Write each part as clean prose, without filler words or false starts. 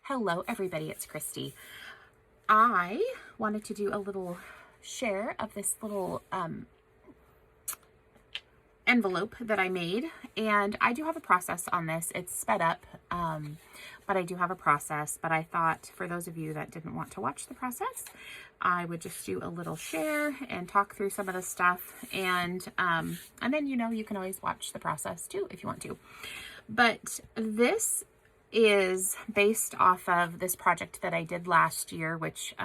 Hello everybody, it's Christy. I wanted to do a little share of this little envelope that I made, and I do have a process on this. It's sped up, but I do have a process. But I thought for those of you that didn't want to watch the process, I would just do a little share and talk through some of the stuff, and then you can always watch the process too if you want to. But this is based off of this project that I did last year, which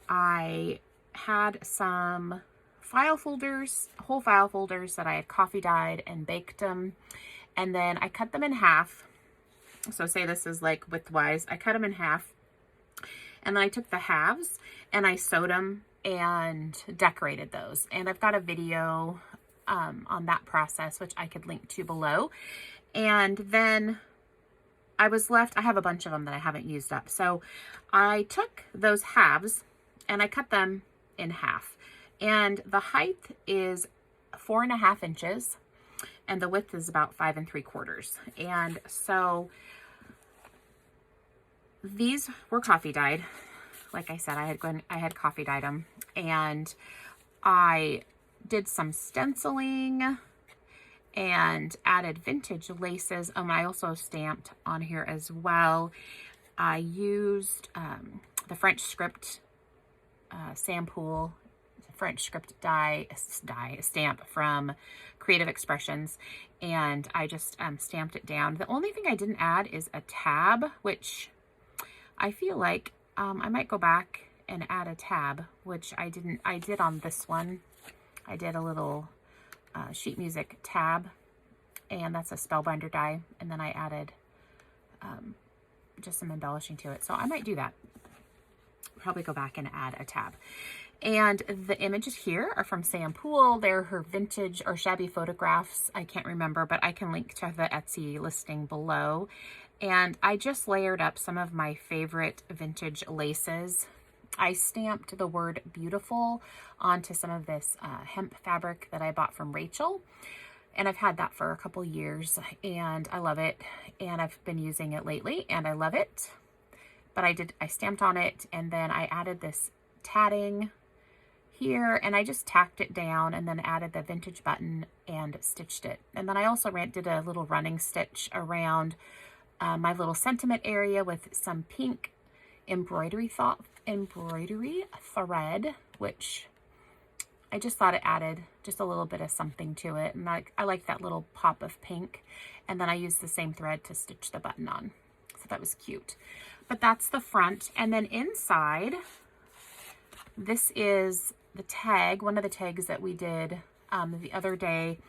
I had some file folders, whole file folders that I had coffee dyed and baked them, and then I cut them in half. So say this is like widthwise, I cut them in half, and then I took the halves and I sewed them and decorated those. And I've got a video on that process, which I could link to below. And then I have a bunch of them that I haven't used up. So I took those halves and I cut them in half. And the height is 4.5 inches and the width is about 5 3/4. And so these were coffee dyed. Like I said, I had coffee dyed them, and I did some stenciling and added vintage laces. I also stamped on here as well. I used the French script Sam Poole French script die stamp from Creative Expressions, and I just stamped it down. The only thing I didn't add is a tab, which I feel like I might go back and add a tab, which I did on this one. I did a little sheet music tab, and that's a spellbinder die, and then I added just some embellishing to it. So I might do that. Probably go back and add a tab. And the images here are from Sam Poole. They're her vintage or shabby photographs. I can't remember, but I can link to the Etsy listing below. And I just layered up some of my favorite vintage laces. I stamped the word beautiful onto some of this hemp fabric that I bought from Rachel. And I've had that for a couple years and I love it. And I've been using it lately and I love it. But I stamped on it, and then I added this tatting here, and I just tacked it down and then added the vintage button and stitched it. And then I also did a little running stitch around my little sentiment area with some pink embroidery thread, which I just thought it added just a little bit of something to it. And I like that little pop of pink. And then I used the same thread to stitch the button on. So that was cute. But that's the front. And then inside, this is the tag, one of the tags that we did the other day.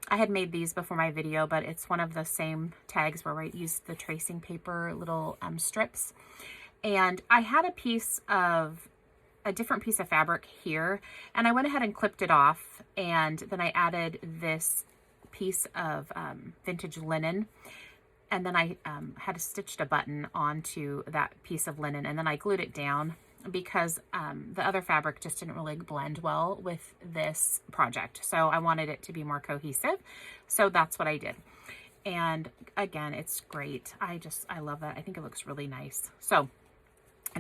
I had made these before my video, but it's one of the same tags where I used the tracing paper little strips. And I had a different piece of fabric here, and I went ahead and clipped it off, and then I added this piece of vintage linen. And then I had stitched a button onto that piece of linen, and then I glued it down because the other fabric just didn't really blend well with this project. So I wanted it to be more cohesive. So that's what I did. And again, it's great. I love that. I think it looks really nice. So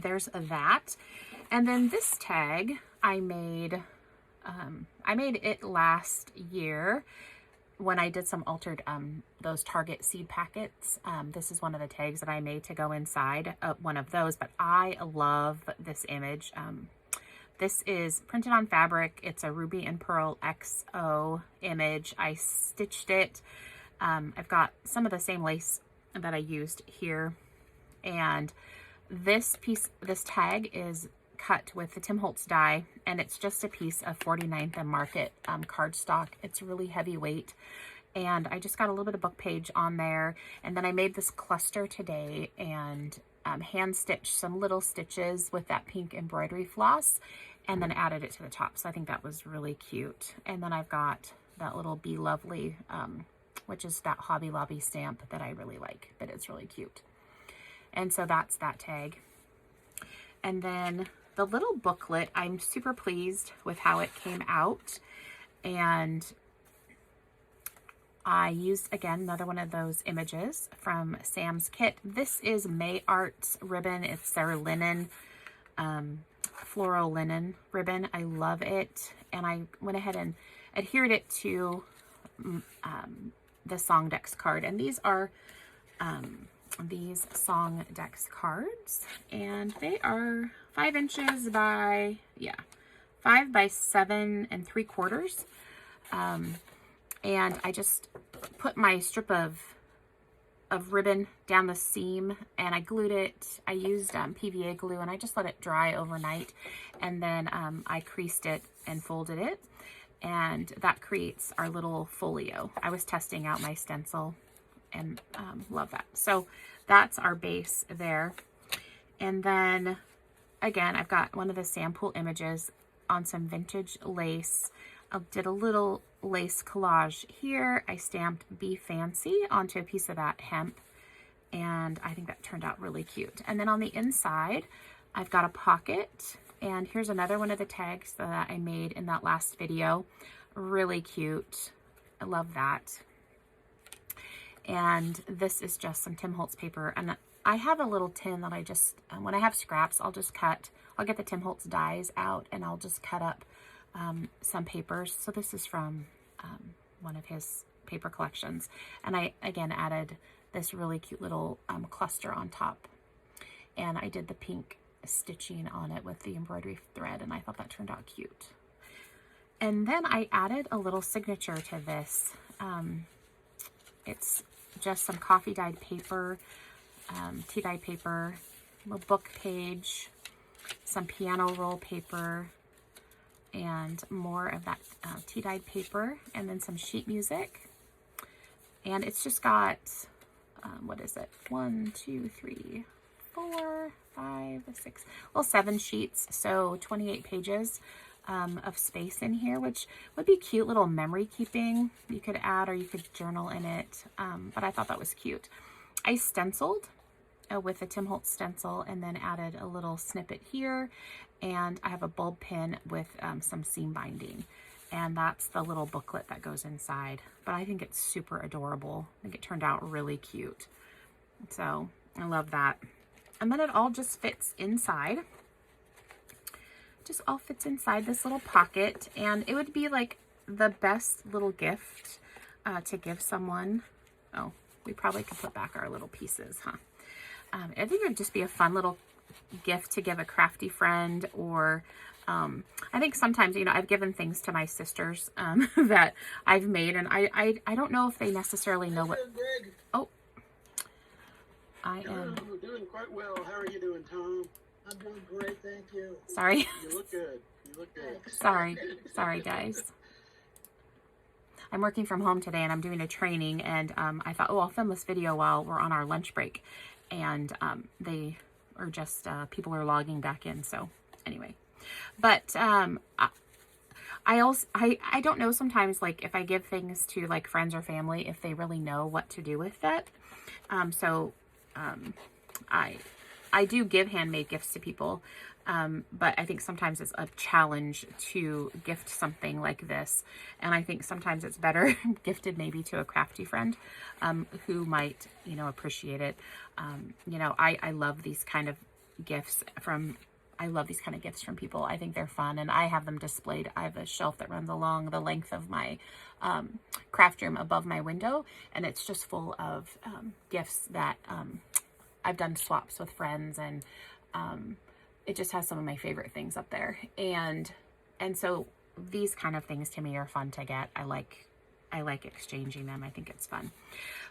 there's that. And then this tag I made it last year when I did some altered, those Target seed packets. This is one of the tags that I made to go inside one of those, but I love this image. This is printed on fabric. It's a Ruby and Pearl XO image. I stitched it. I've got some of the same lace that I used here. And this tag is cut with the Tim Holtz die, and it's just a piece of 49th and Market cardstock. It's really heavyweight, and I just got a little bit of book page on there, and then I made this cluster today and hand stitched some little stitches with that pink embroidery floss, and then added it to the top. So I think that was really cute. And then I've got that little Be Lovely, which is that Hobby Lobby stamp that I really like, but it's really cute. And so that's that tag. And then the little booklet, I'm super pleased with how it came out. And I used, again, another one of those images from Sam's kit. This is May Arts ribbon. It's their linen, floral linen ribbon. I love it. And I went ahead and adhered it to the Song Decks card. And these are these Song Decks cards. And they are 5 inches by, 5 by 7 3/4. And I just put my strip of ribbon down the seam and I glued it. I used PVA glue and I just let it dry overnight. And then I creased it and folded it. And that creates our little folio. I was testing out my stencil and love that. So that's our base there. And then again, I've got one of the Sam Poole images on some vintage lace. I did a little lace collage here. I stamped Be Fancy onto a piece of that hemp, and I think that turned out really cute. And then on the inside, I've got a pocket, and here's another one of the tags that I made in that last video. Really cute. I love that. And this is just some Tim Holtz paper, and I have a little tin that I just, when I have scraps, I'll get the Tim Holtz dies out and I'll just cut up some papers. So this is from one of his paper collections. And I, again, added this really cute little cluster on top. And I did the pink stitching on it with the embroidery thread, and I thought that turned out cute. And then I added a little signature to this. It's just some coffee dyed paper, tea dyed paper, a book page, some piano roll paper, and more of that tea dyed paper, and then some sheet music. And it's just got, what is it? 1, 2, 3, 4, 5, 6, well, 7 sheets. So 28 pages of space in here, which would be cute little memory keeping. You could add, or you could journal in it. But I thought that was cute. I stenciled with a Tim Holtz stencil and then added a little snippet here. And I have a bulb pin with some seam binding. And that's the little booklet that goes inside. But I think it's super adorable. I think it turned out really cute. So I love that. And then it all just fits inside. Just all fits inside this little pocket. And it would be like the best little gift to give someone. Oh, we probably could put back our little pieces, huh? I think it would just be a fun little gift to give a crafty friend, or I think sometimes, you know, I've given things to my sisters that I've made, and I don't know if they necessarily know what. Oh, I am doing quite well. How are you doing, Tom? I'm doing great, thank you. Sorry. You look good. You look good. Sorry, guys. I'm working from home today, and I'm doing a training, and I thought, oh, I'll film this video while we're on our lunch break, and they are just people are logging back in. So anyway, but I don't know sometimes, like, if I give things to like friends or family, if they really know what to do with that. I do give handmade gifts to people, but I think sometimes it's a challenge to gift something like this. And I think sometimes it's better gifted maybe to a crafty friend who might, you know, appreciate it. You know, I love these kind of gifts from people. I think they're fun, and I have them displayed. I have a shelf that runs along the length of my craft room above my window, and it's just full of gifts that I've done swaps with friends, and it just has some of my favorite things up there. And so these kind of things to me are fun to get. I like exchanging them. I think it's fun.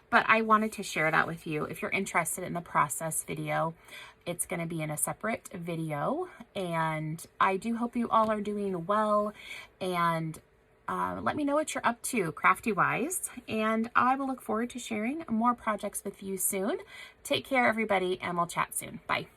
But I wanted to share that with you. If you're interested in the process video, it's going to be in a separate video. And I do hope you all are doing well. And let me know what you're up to crafty-wise. And I will look forward to sharing more projects with you soon. Take care, everybody, and we'll chat soon. Bye.